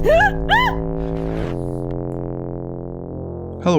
Hello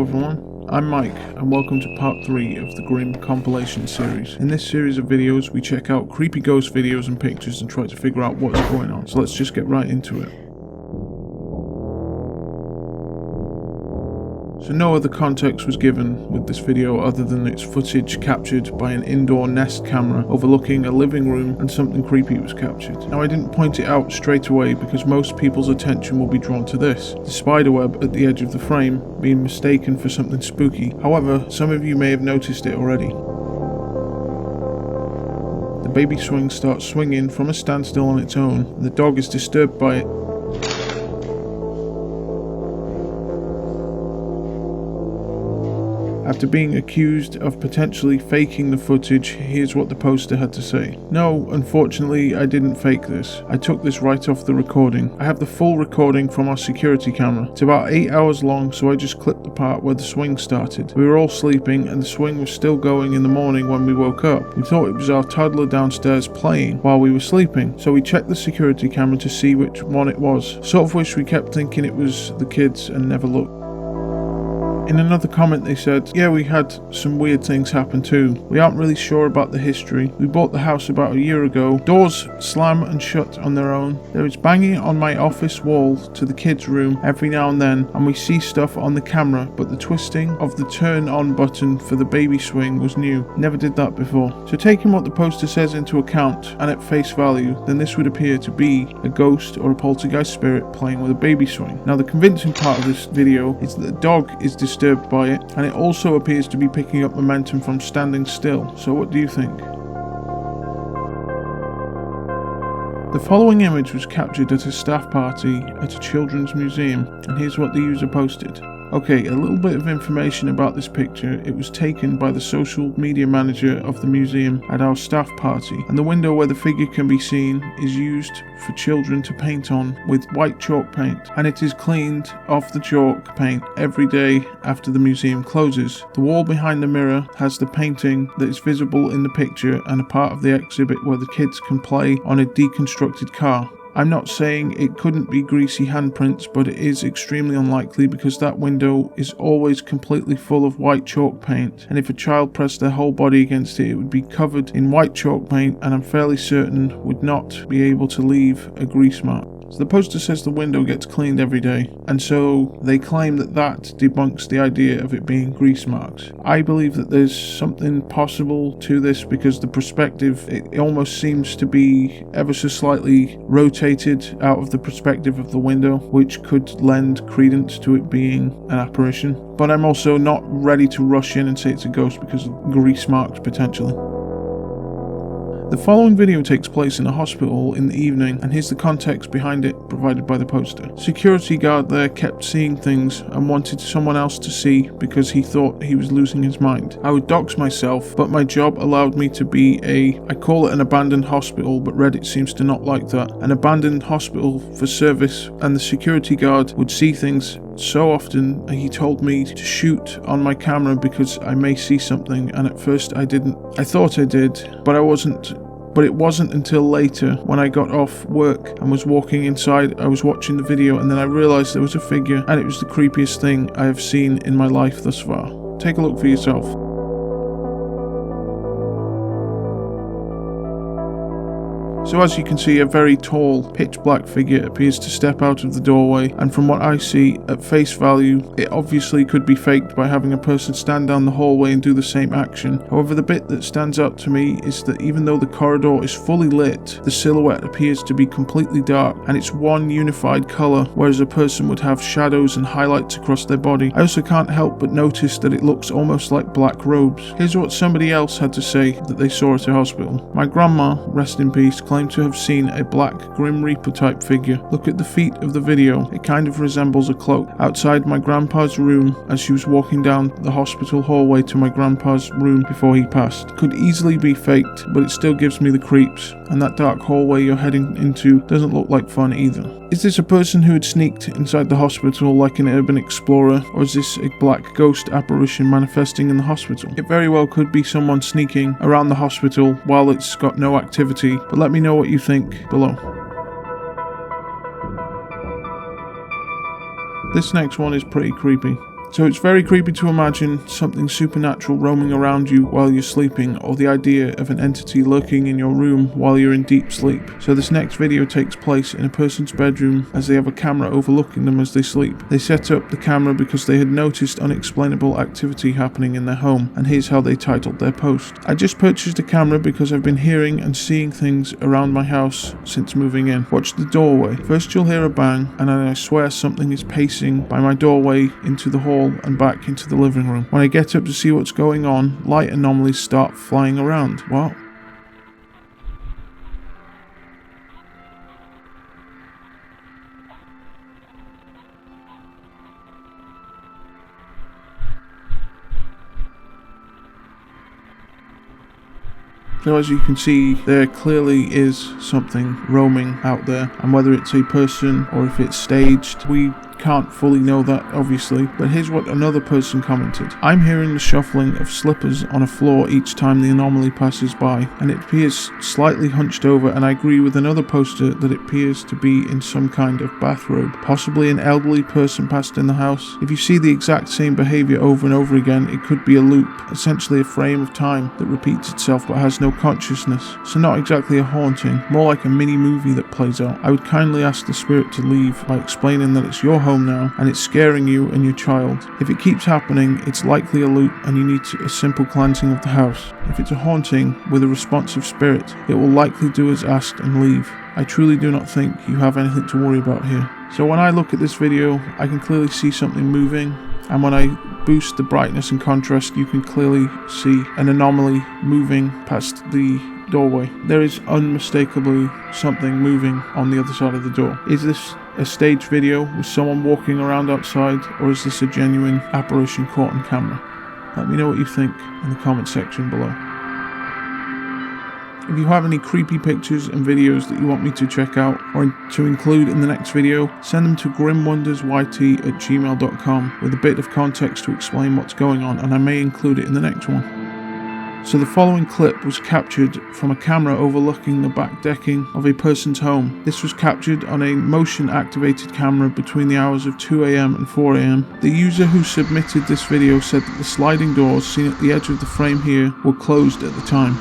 everyone, I'm Mike and welcome to part 3 of the Grim Compilation series. In this series of videos we check out creepy ghost videos and pictures and try to figure out what's going on, so let's just get right into it. So no other context was given with this video other than its footage captured by an indoor Nest camera overlooking a living room, and something creepy was captured. Now I didn't point it out straight away because most people's attention will be drawn to this, the spiderweb at the edge of the frame being mistaken for something spooky. However, some of you may have noticed it already. The baby swing starts swinging from a standstill on its own, and the dog is disturbed by it. After being accused of potentially faking the footage, here's what the poster had to say. No, unfortunately, I didn't fake this. I took this right off the recording. I have the full recording from our security camera. It's about 8 hours long, so I just clipped the part where the swing started. We were all sleeping, and the swing was still going in the morning when we woke up. We thought it was our toddler downstairs playing while we were sleeping, so we checked the security camera to see which one it was. Sort of wish we kept thinking it was the kids and never looked. In another comment they said, yeah, we had some weird things happen too. We aren't really sure about the history. We bought the house about a year ago. Doors slam and shut on their own. There is banging on my office wall to the kids' room every now and then, and we see stuff on the camera, but the twisting of the turn on button for the baby swing was new. Never did that before. So taking what the poster says into account and at face value, then this would appear to be a ghost or a poltergeist spirit playing with a baby swing. Now the convincing part of this video is that the dog is disturbed by it, and it also appears to be picking up momentum from standing still. So what do you think? The following image was captured at a staff party at a children's museum, and here's what the user posted. Okay, a little bit of information about this picture. It was taken by the social media manager of the museum at our staff party, and the window where the figure can be seen is used for children to paint on with white chalk paint, and it is cleaned off the chalk paint every day after the museum closes. The wall behind the mirror has the painting that is visible in the picture and a part of the exhibit where the kids can play on a deconstructed car. I'm not saying it couldn't be greasy handprints, but it is extremely unlikely because that window is always completely full of white chalk paint, and if a child pressed their whole body against it, it would be covered in white chalk paint, and I'm fairly certain would not be able to leave a grease mark. So the poster says the window gets cleaned every day, and so they claim that debunks the idea of it being grease marks. I believe that there's something possible to this because the perspective, it almost seems to be ever so slightly rotated out of the perspective of the window, which could lend credence to it being an apparition. But I'm also not ready to rush in and say it's a ghost because of grease marks potentially. The following video takes place in a hospital in the evening, and here's the context behind it provided by the poster. Security guard there kept seeing things and wanted someone else to see because he thought he was losing his mind. I would dox myself, but my job allowed me to be I call it an abandoned hospital, but Reddit seems to not like that, an abandoned hospital for service, and the security guard would see things so often he told me to shoot on my camera because I may see something, and at first I didn't. I thought I did, but I wasn't. But it wasn't until later when I got off work and was walking inside, I was watching the video, and then I realized there was a figure, and it was the creepiest thing I have seen in my life thus far. Take a look for yourself. So as you can see, a very tall, pitch black figure appears to step out of the doorway, and from what I see, at face value, it obviously could be faked by having a person stand down the hallway and do the same action. However, the bit that stands out to me is that even though the corridor is fully lit, the silhouette appears to be completely dark, and it's one unified colour, whereas a person would have shadows and highlights across their body. I also can't help but notice that it looks almost like black robes. Here's what somebody else had to say that they saw at a hospital. My grandma, rest in peace, claimed to have seen a black Grim Reaper type figure. Look at the feet of the video, it kind of resembles a cloak. Outside my grandpa's room as she was walking down the hospital hallway to my grandpa's room before he passed. Could easily be faked, but it still gives me the creeps, and that dark hallway you're heading into doesn't look like fun either. Is this a person who had sneaked inside the hospital like an urban explorer, or is this a black ghost apparition manifesting in the hospital? It very well could be someone sneaking around the hospital while it's got no activity, but let me know what you think below. This next one is pretty creepy. So it's very creepy to imagine something supernatural roaming around you while you're sleeping, or the idea of an entity lurking in your room while you're in deep sleep. So this next video takes place in a person's bedroom as they have a camera overlooking them as they sleep. They set up the camera because they had noticed unexplainable activity happening in their home, and here's how they titled their post. I just purchased a camera because I've been hearing and seeing things around my house since moving in. Watch the doorway. First you'll hear a bang, and then I swear something is pacing by my doorway into the hall and back into the living room. When I get up to see what's going on, light anomalies start flying around. What? So as you can see, there clearly is something roaming out there, and whether it's a person or if it's staged, we can't fully know that obviously, but here's what another person commented. I'm hearing the shuffling of slippers on a floor each time the anomaly passes by, and it appears slightly hunched over, and I agree with another poster that it appears to be in some kind of bathrobe. Possibly an elderly person passed in the house. If you see the exact same behaviour over and over again, it could be a loop, essentially a frame of time that repeats itself but has no consciousness. So not exactly a haunting, more like a mini movie that plays out. I would kindly ask the spirit to leave by explaining that it's your home now and it's scaring you and your child. If it keeps happening, it's likely a loop and you need a simple cleansing of the house. If it's a haunting with a responsive spirit, it will likely do as asked and leave. I truly do not think you have anything to worry about here. So when I look at this video, I can clearly see something moving, and when I boost the brightness and contrast, you can clearly see an anomaly moving past the doorway. There is unmistakably something moving on the other side of the door. Is this a staged video with someone walking around outside, or is this a genuine apparition caught on camera? Let me know what you think in the comment section below. If you have any creepy pictures and videos that you want me to check out or to include in the next video, send them to grimwondersyt@gmail.com with a bit of context to explain what's going on, and I may include it in the next one. So the following clip was captured from a camera overlooking the back decking of a person's home. This was captured on a motion activated camera between the hours of 2 AM and 4 AM. The user who submitted this video said that the sliding doors seen at the edge of the frame here were closed at the time.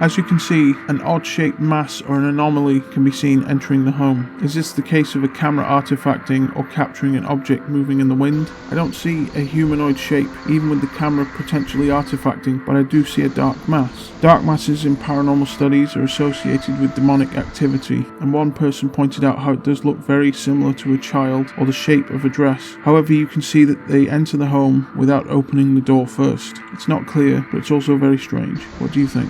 As you can see, an odd-shaped mass or an anomaly can be seen entering the home. Is this the case of a camera artifacting or capturing an object moving in the wind? I don't see a humanoid shape, even with the camera potentially artifacting, but I do see a dark mass. Dark masses in paranormal studies are associated with demonic activity, and one person pointed out how it does look very similar to a child or the shape of a dress. However, you can see that they enter the home without opening the door first. It's not clear, but it's also very strange. What do you think?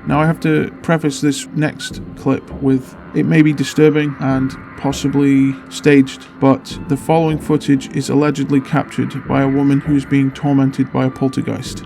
Now I have to preface this next clip with it may be disturbing and possibly staged, but the following footage is allegedly captured by a woman who is being tormented by a poltergeist.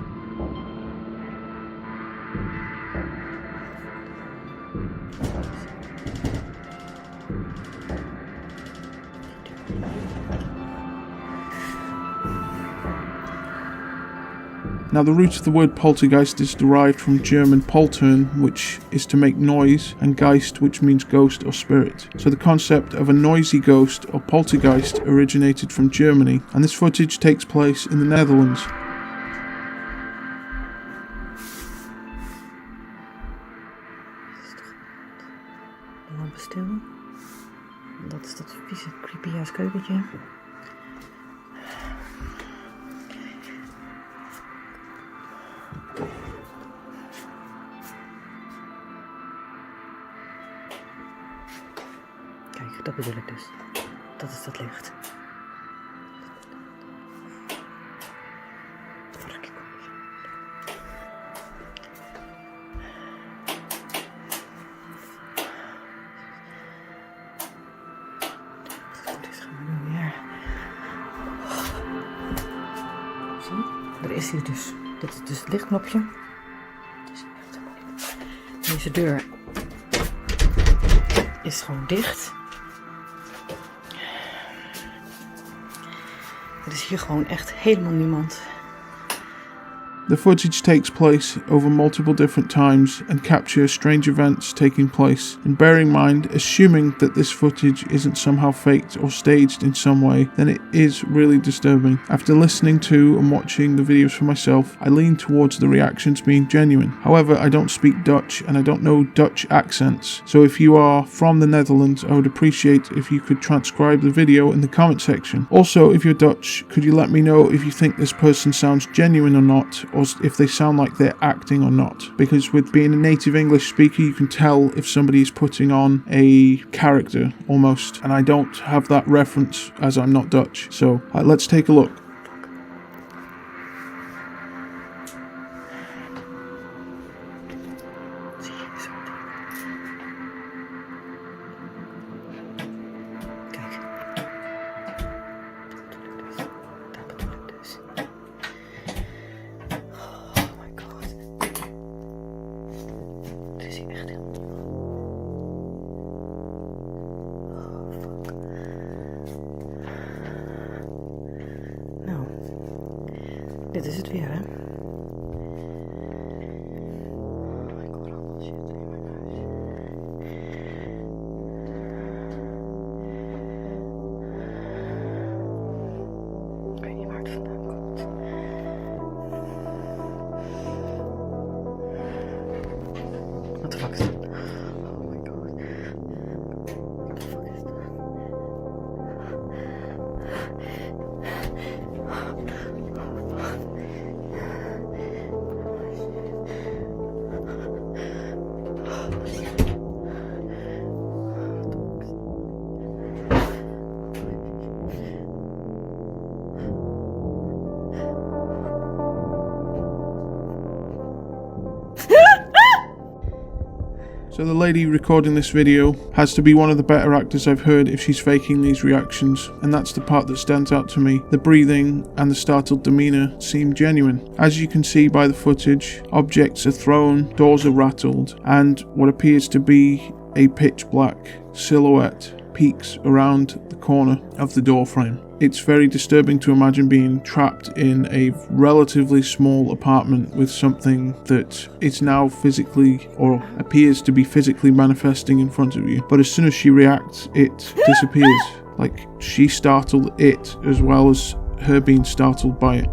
Now the root of the word poltergeist is derived from German poltern, which is to make noise, and geist, which means ghost or spirit. So the concept of a noisy ghost or poltergeist originated from Germany, and this footage takes place in the Netherlands. De lampen stil. Dat is dat vieze creepy huiskeukentje. Kijk, dat bedoel ik dus. Dat is dat licht. Er is hier dus, dit is dus het lichtknopje. Deze deur is gewoon dicht. Er is hier gewoon echt helemaal niemand. The footage takes place over multiple different times and captures strange events taking place. And bearing in mind, assuming that this footage isn't somehow faked or staged in some way, then it is really disturbing. After listening to and watching the videos for myself, I lean towards the reactions being genuine. However, I don't speak Dutch and I don't know Dutch accents, so if you are from the Netherlands, I would appreciate if you could transcribe the video in the comment section. Also, if you're Dutch, could you let me know if you think this person sounds genuine or not, or if they sound like they're acting or not? Because with being a native English speaker, you can tell if somebody is putting on a character almost, and I don't have that reference as I'm not Dutch. So let's take a look. Dit is het weer, hè? Ik weet niet waar het vandaan komt. Wat de fuck is dat? Oh my god. What the fuck is dat? So the lady recording this video has to be one of the better actors I've heard if she's faking these reactions, and that's the part that stands out to me. The breathing and the startled demeanour seem genuine. As you can see by the footage, objects are thrown, doors are rattled, and what appears to be a pitch black silhouette peeks around the corner of the door frame. It's very disturbing to imagine being trapped in a relatively small apartment with something that is now physically or appears to be physically manifesting in front of you. But as soon as she reacts, it disappears. Like she startled it as well as her being startled by it.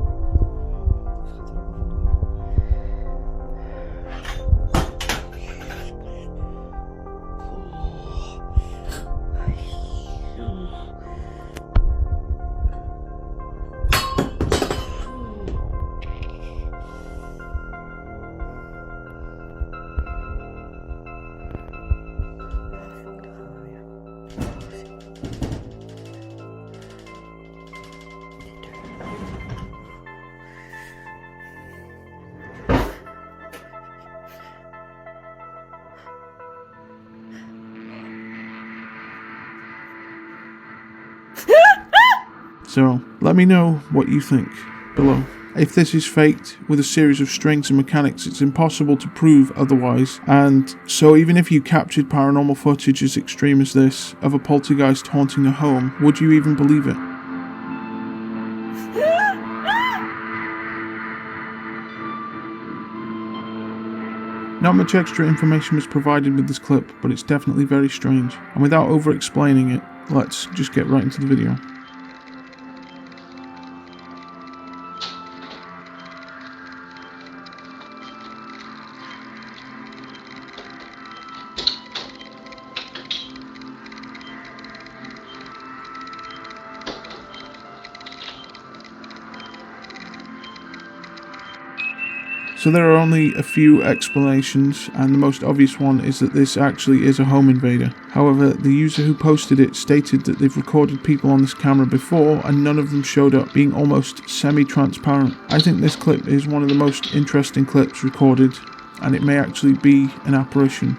So let me know what you think below. If this is faked with a series of strings and mechanics, it's impossible to prove otherwise, and so even if you captured paranormal footage as extreme as this of a poltergeist haunting a home, would you even believe it? Not much extra information was provided with this clip, but it's definitely very strange, and without over explaining it, let's just get right into the video. So there are only a few explanations, and the most obvious one is that this actually is a home invader. However, the user who posted it stated that they've recorded people on this camera before and none of them showed up, being almost semi-transparent. I think this clip is one of the most interesting clips recorded, and it may actually be an apparition.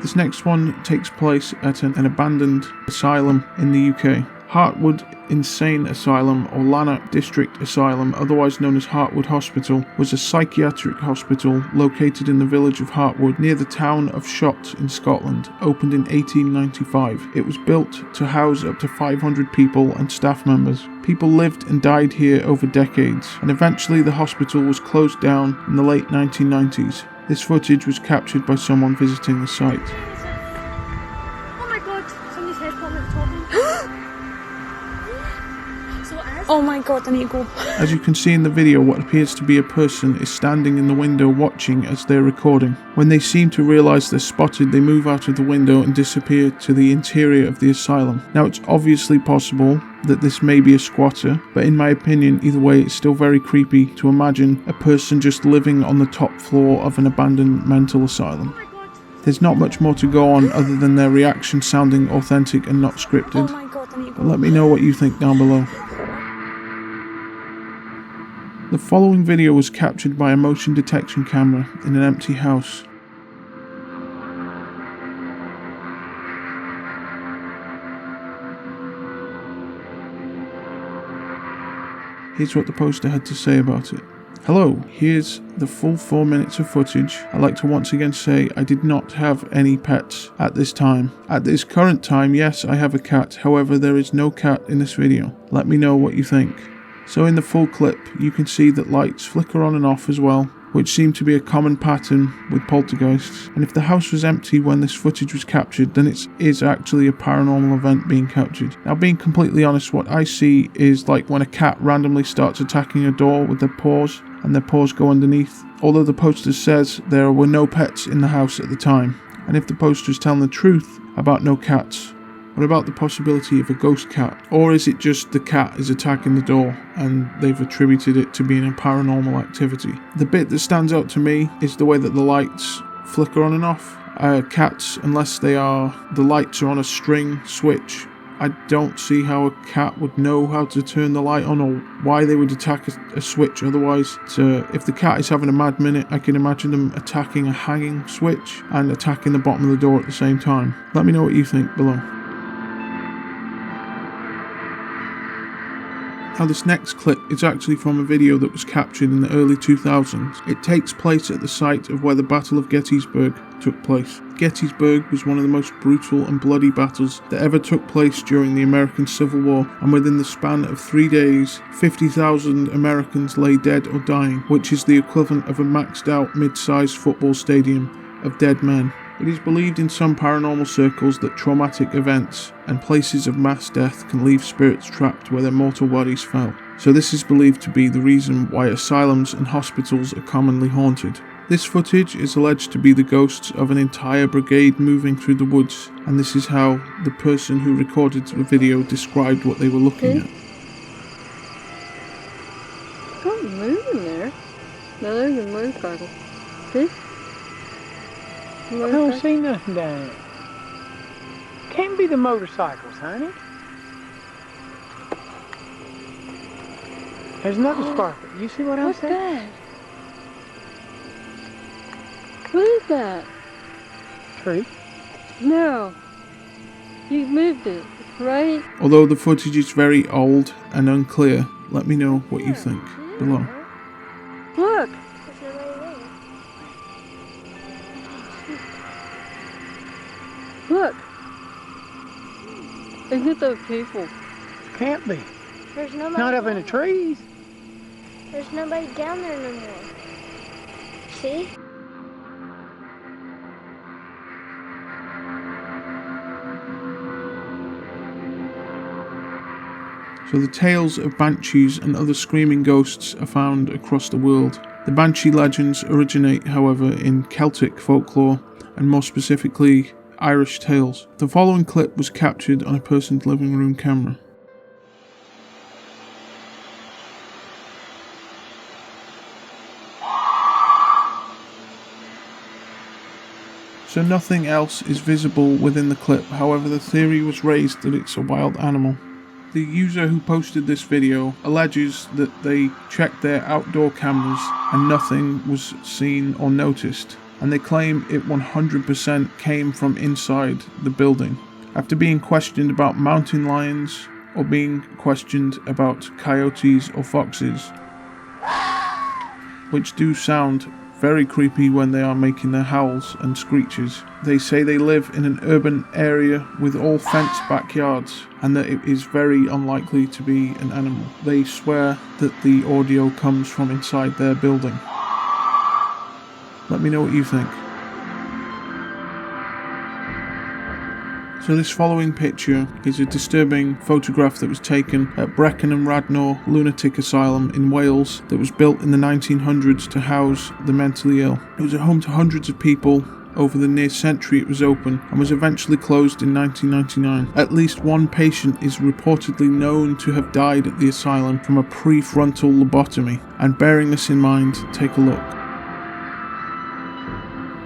This next one takes place at an abandoned asylum in the UK. Hartwood Insane Asylum, or Lanarkshire District Asylum, otherwise known as Hartwood Hospital, was a psychiatric hospital located in the village of Hartwood near the town of Shot in Scotland, opened in 1895. It was built to house up to 500 people and staff members. People lived and died here over decades, and eventually the hospital was closed down in the late 1990s. This footage was captured by someone visiting the site. Oh my god, somebody's head popping at the top. Oh my god, I need to go. As you can see in the video, what appears to be a person is standing in the window watching as they're recording. When they seem to realise they're spotted, they move out of the window and disappear to the interior of the asylum. Now, it's obviously possible that this may be a squatter, but in my opinion, either way, it's still very creepy to imagine a person just living on the top floor of an abandoned mental asylum. There's not much more to go on other than their reaction sounding authentic and not scripted. Oh my god, I need to go. But let me know what you think down below. The following video was captured by a motion detection camera in an empty house. Here's what the poster had to say about it. Hello, here's the full 4 minutes of footage. I'd like to once again say I did not have any pets at this time. At this current time, yes, I have a cat. However, there is no cat in this video. Let me know what you think. So in the full clip, you can see that lights flicker on and off as well, which seem to be a common pattern with poltergeists. And if the house was empty when this footage was captured, then it is actually a paranormal event being captured. Now, being completely honest, what I see is like when a cat randomly starts attacking a door with their paws, and their paws go underneath. Although the poster says there were no pets in the house at the time. And if the poster is telling the truth about no cats, what about the possibility of a ghost cat? Or is it just the cat is attacking the door and they've attributed it to being a paranormal activity? The bit that stands out to me is the way that the lights flicker on and off. Cats, unless the lights are on a string switch, I don't see how a cat would know how to turn the light on or why they would attack a switch otherwise. So if the cat is having a mad minute, I can imagine them attacking a hanging switch and attacking the bottom of the door at the same time. Let me know what you think below. Now, this next clip is actually from a video that was captured in the early 2000s. It takes place at the site of where the Battle of Gettysburg took place. Gettysburg was one of the most brutal and bloody battles that ever took place during the American Civil War, and within the span of 3 days, 50,000 Americans lay dead or dying, which is the equivalent of a maxed out mid-sized football stadium of dead men. It is believed in some paranormal circles that traumatic events and places of mass death can leave spirits trapped where their mortal bodies fell. So this is believed to be the reason why asylums and hospitals are commonly haunted. This footage is alleged to be the ghosts of an entire brigade moving through the woods, and this is how the person who recorded the video described what they were looking at. Something moving there. No, there's a motorcycle. See? I don't see nothing down there. Can't be the motorcycles, honey. There's another sparkle. You see what I'm What's saying? that? What is that? Tree. No. You moved it, right? Although the footage is very old and unclear, let me know what you think below. Look. Look. Isn't it those people? Can't be. There's nobody. Not up in the trees. There's nobody down there no more. See? So the tales of banshees and other screaming ghosts are found across the world. The banshee legends originate, however, in Celtic folklore and more specifically Irish tales. The following clip was captured on a person's living room camera. So nothing else is visible within the clip, however the theory was raised that it's a wild animal. The user who posted this video alleges that they checked their outdoor cameras and nothing was seen or noticed, and they claim it 100% came from inside the building. After being questioned about mountain lions or being questioned about coyotes or foxes, which do sound very creepy when they are making their howls and screeches. They say they live in an urban area with all fenced backyards and that it is very unlikely to be an animal. They swear that the audio comes from inside their building. Let me know what you think. So this following picture is a disturbing photograph that was taken at Brecon and Radnor Lunatic Asylum in Wales that was built in the 1900s to house the mentally ill. It was a home to hundreds of people over the near century it was open and was eventually closed in 1999. At least one patient is reportedly known to have died at the asylum from a prefrontal lobotomy, and bearing this in mind, take a look.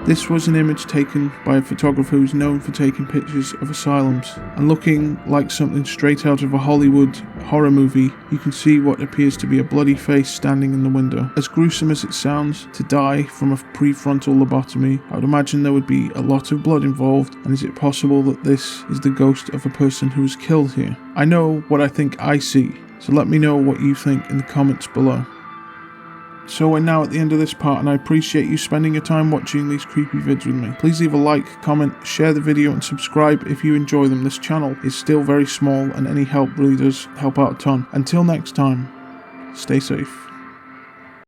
This was an image taken by a photographer who's known for taking pictures of asylums, and looking like something straight out of a Hollywood horror movie, you can see what appears to be a bloody face standing in the window. As gruesome as it sounds to die from a prefrontal lobotomy, I would imagine there would be a lot of blood involved, and is it possible that this is the ghost of a person who was killed here? I know what I think I see, so let me know what you think in the comments below. So we're now at the end of this part, and I appreciate you spending your time watching these creepy vids with me. Please leave a like, comment, share the video and subscribe if you enjoy them. This channel is still very small and any help really does help out a ton. Until next time, stay safe.